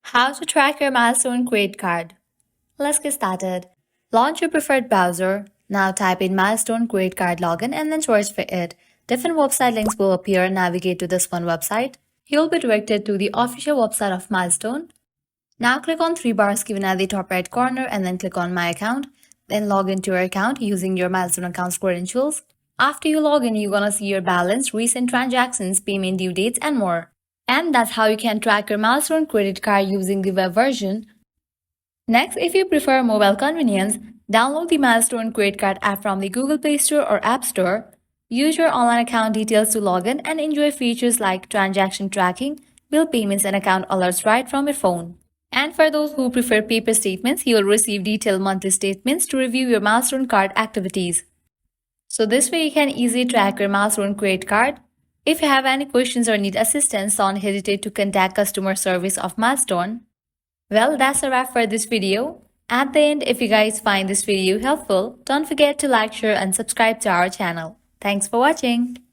How to track your Milestone credit card. Let's get started. Launch your preferred browser. Now type in Milestone credit card login and then search for it. Different website links will appear. Navigate to this one website. You'll be directed to the official website of Milestone. Now click on three bars given at the top right corner and then click on My Account. Then log into your account using your Milestone account's credentials. After you log in, you're gonna see your balance, recent transactions, payment due dates, and more. And that's how you can track your Milestone credit card using the web version. Next, if you prefer mobile convenience, download the Milestone credit card app from the Google Play Store or App Store. Use your online account details to log in and enjoy features like transaction tracking, bill payments, and account alerts right from your phone. And for those who prefer paper statements, you will receive detailed monthly statements to review your Milestone card activities. So this way you can easily track your Milestone credit card. If you have any questions or need assistance, don't hesitate to contact customer service of Milestone. Well, that's a wrap for this video. At the end, if you guys find this video helpful, don't forget to like, share, and subscribe to our channel. Thanks for watching.